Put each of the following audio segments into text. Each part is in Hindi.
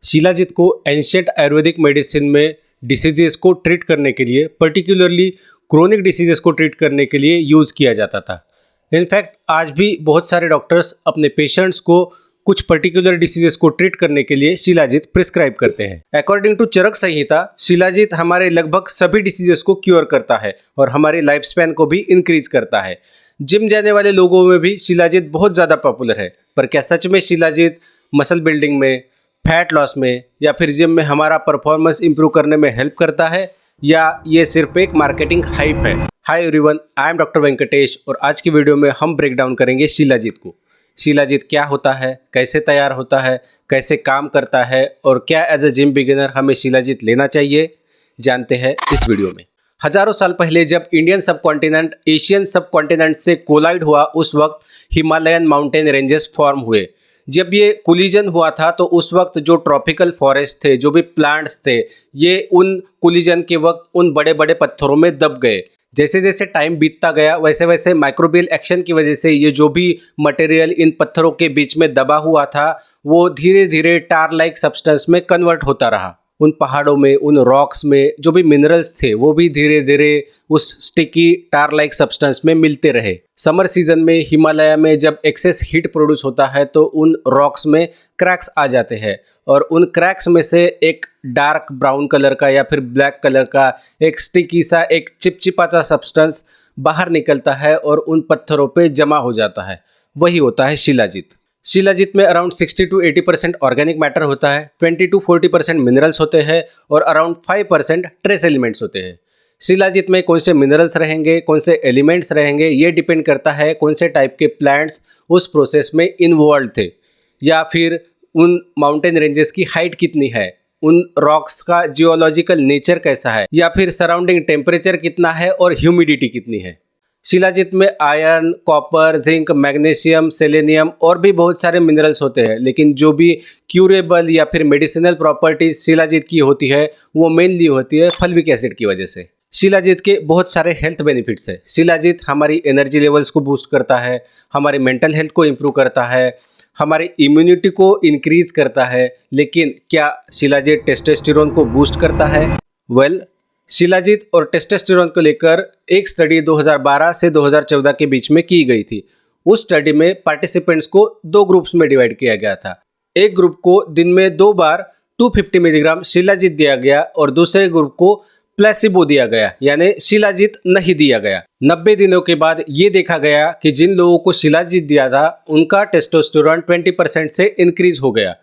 शिलाजीत को एंशिएंट आयुर्वेदिक मेडिसिन में डिसीजेस को ट्रीट करने के लिए, पर्टिकुलरली क्रोनिक डिसीजेस को ट्रीट करने के लिए यूज़ किया जाता था। इनफैक्ट आज भी बहुत सारे डॉक्टर्स अपने पेशेंट्स को कुछ पर्टिकुलर डिसीजेस को ट्रीट करने के लिए शिलाजीत प्रिस्क्राइब करते हैं। अकॉर्डिंग टू चरक संहिता, शिलाजीत हमारे लगभग सभी डिसीजेस को क्योर करता है और हमारी लाइफ स्पैन को भी इंक्रीज करता है। जिम जाने वाले लोगों में भी शिलाजीत बहुत ज़्यादा पॉपुलर है, पर क्या सच में शिलाजीत मसल बिल्डिंग में, फैट लॉस में या फिर जिम में हमारा परफॉर्मेंस इंप्रूव करने में हेल्प करता है, या ये सिर्फ एक मार्केटिंग हाइप है? Hi everyone, I am doctor Venkatesh और आज की वीडियो में हम ब्रेक डाउन करेंगे शिलाजीत को। शिलाजीत क्या होता है, कैसे तैयार होता है, कैसे काम करता है और क्या एज अ जिम बिगिनर हमें शिलाजीत लेना चाहिए, जानते हैं इस वीडियो में। हजारों साल पहले जब इंडियन सबकॉन्टिनेंट एशियन सबकॉन्टिनेंट से कोलाइड हुआ, उस वक्त हिमालयन माउंटेन रेंजेस फॉर्म हुए। जब ये कोलिजन हुआ था तो उस वक्त जो ट्रॉपिकल फॉरेस्ट थे, जो भी प्लांट्स थे, ये उन कोलिजन के वक्त उन बड़े बड़े पत्थरों में दब गए। जैसे जैसे टाइम बीतता गया वैसे वैसे माइक्रोबियल एक्शन की वजह से ये जो भी मटेरियल इन पत्थरों के बीच में दबा हुआ था वो धीरे धीरे टार लाइक सब्सटेंस में कन्वर्ट होता रहा। उन पहाड़ों में, उन रॉक्स में जो भी मिनरल्स थे वो भी धीरे धीरे उस स्टिकी टार लाइक सब्सटेंस में मिलते रहे। समर सीजन में हिमालय में जब एक्सेस हीट प्रोड्यूस होता है तो उन रॉक्स में क्रैक्स आ जाते हैं और उन क्रैक्स में से एक डार्क ब्राउन कलर का या फिर ब्लैक कलर का एक स्टिकी सा, एक चिपचिपा सा सब्सटेंस बाहर निकलता है और उन पत्थरों पे जमा हो जाता है। वही होता है शिलाजीत। शिलाजीत में अराउंड 60 to 80% ऑर्गेनिक मैटर होता है, 20 to 40% मिनरल्स होते हैं और अराउंड 5% ट्रेस एलिमेंट्स होते हैं। शिलाजीत में कौन से मिनरल्स रहेंगे, कौन से एलिमेंट्स रहेंगे, ये डिपेंड करता है कौन से टाइप के प्लांट्स उस प्रोसेस में इन्वॉल्व थे, या फिर उन माउंटेन रेंजेस की हाइट कितनी है, उन रॉक्स का जियोलॉजिकल नेचर कैसा है, या फिर सराउंडिंग टेम्परेचर कितना है और ह्यूमिडिटी कितनी है। शिलाजीत में iron, copper, zinc, magnesium, selenium और भी बहुत सारे मिनरल्स होते हैं, लेकिन जो भी क्यूरेबल या फिर मेडिसिनल प्रॉपर्टीज शिलाजीत की होती है वो मेनली होती है फल्विक एसिड की वजह से। शिलाजीत के बहुत सारे हेल्थ बेनिफिट्स है। शिलाजीत हमारी एनर्जी लेवल्स को बूस्ट करता है, हमारी मेंटल हेल्थ को इम्प्रूव करता है, हमारी इम्यूनिटी को इंक्रीज करता है। लेकिन क्या शिलाजीत टेस्टोस्टेरोन को बूस्ट करता है? शिलाजीत और टेस्टोस्टेरोन को लेकर एक स्टडी 2012 से 2014 के बीच में की गई थी। उस स्टडी में पार्टिसिपेंट्स को दो ग्रुप्स में डिवाइड किया गया था। एक ग्रुप को दिन में 2 बार 250 मिलीग्राम शिलाजीत दिया गया और दूसरे ग्रुप को प्लेसिबो दिया गया, यानी शिलाजीत नहीं दिया गया। 90 दिनों के बाद ये देखा गया कि जिन लोगों को शिलाजीत दिया था उनका टेस्टोस्टेरोन 20% से इंक्रीज हो गया,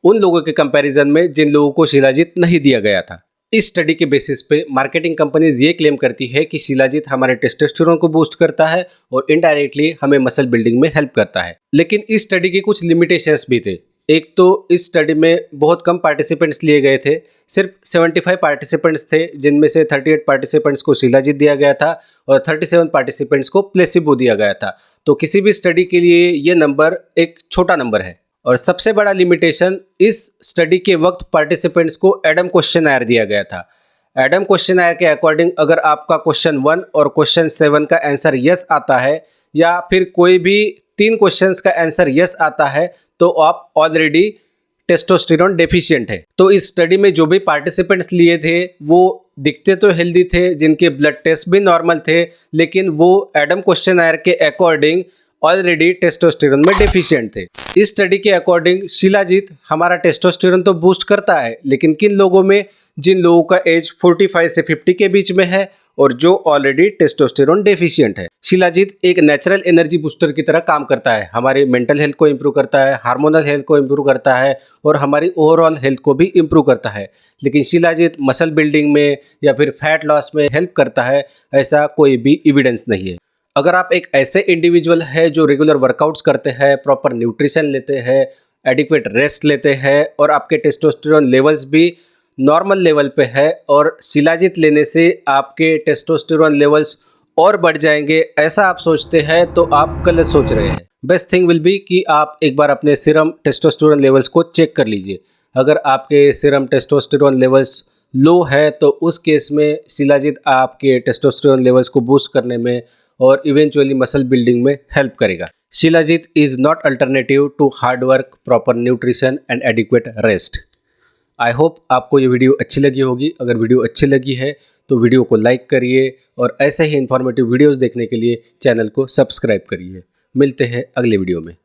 उन लोगों के कंपैरिजन में जिन लोगों को शिलाजीत नहीं दिया गया था। इस स्टडी के बेसिस पे मार्केटिंग कंपनीज ये क्लेम करती है कि शिलाजीत हमारे टेस्टोस्टेरोन को बूस्ट करता है और इनडायरेक्टली हमें मसल बिल्डिंग में हेल्प करता है। लेकिन इस स्टडी के कुछ लिमिटेशंस भी थे। एक तो इस स्टडी में बहुत कम पार्टिसिपेंट्स लिए गए थे, सिर्फ 75 पार्टिसिपेंट्स थे, जिनमें से 38 पार्टिसिपेंट्स को शिलाजीत दिया गया था और 37 पार्टिसिपेंट्स को प्लेसिबो दिया गया था। तो किसी भी स्टडी के लिए ये नंबर एक छोटा नंबर है। और सबसे बड़ा लिमिटेशन, इस स्टडी के वक्त पार्टिसिपेंट्स को एडम क्वेश्चनआयर दिया गया था। एडम क्वेश्चनआयर के अकॉर्डिंग अगर आपका क्वेश्चन 1 और क्वेश्चन 7 का आंसर यस आता है या फिर कोई भी 3 क्वेश्चंस का आंसर यस आता है तो आप ऑलरेडी टेस्टोस्टेरोन डेफिशिएंट है। तो इस स्टडी में जो भी पार्टिसिपेंट्स लिए थे वो दिखते तो हेल्दी थे, जिनके ब्लड टेस्ट भी नॉर्मल थे, लेकिन वो एडम क्वेश्चनआयर के अकॉर्डिंग ऑलरेडी टेस्टोस्टेरोन में डेफिशिएंट थे। इस स्टडी के अकॉर्डिंग शिलाजीत हमारा टेस्टोस्टेरोन तो बूस्ट करता है, लेकिन किन लोगों में? जिन लोगों का एज 45 से 50 के बीच में है और जो ऑलरेडी टेस्टोस्टेरोन डेफिशिएंट है। शिलाजीत एक नेचुरल एनर्जी बूस्टर की तरह काम करता है, हमारी मेंटल हेल्थ को इम्प्रूव करता है, हार्मोनल हेल्थ को इम्प्रूव करता है और हमारी ओवरऑल हेल्थ को भी इम्प्रूव करता है। लेकिन शिलाजीत मसल बिल्डिंग में या फिर फैट लॉस में हेल्प करता है, ऐसा कोई भी एविडेंस नहीं है। अगर आप एक ऐसे इंडिविजुअल है जो रेगुलर वर्कआउट्स करते हैं, प्रॉपर न्यूट्रिशन लेते हैं, एडिक्वेट रेस्ट लेते हैं और आपके टेस्टोस्टेरोन लेवल्स भी नॉर्मल लेवल पे है और शिलाजीत लेने से आपके टेस्टोस्टेरोन लेवल्स और बढ़ जाएंगे, ऐसा आप सोचते हैं तो आप गलत सोच रहे हैं। बेस्ट थिंग विल बी कि आप एक बार अपने सीरम टेस्टोस्टेरोन लेवल्स को चेक कर लीजिए। अगर आपके सीरम टेस्टोस्टेरोन लेवल्स लो है तो उस केस में शिलाजीत आपके टेस्टोस्टेरोन लेवल्स को बूस्ट करने में और इवेंचुअली मसल बिल्डिंग में हेल्प करेगा। Shilajit is not alternative to hard work, proper nutrition and adequate rest. I hope आपको ये वीडियो अच्छी लगी होगी। अगर वीडियो अच्छी लगी है तो वीडियो को लाइक करिए और ऐसे ही इन्फॉर्मेटिव वीडियोस देखने के लिए चैनल को सब्सक्राइब करिए। मिलते हैं अगले वीडियो में।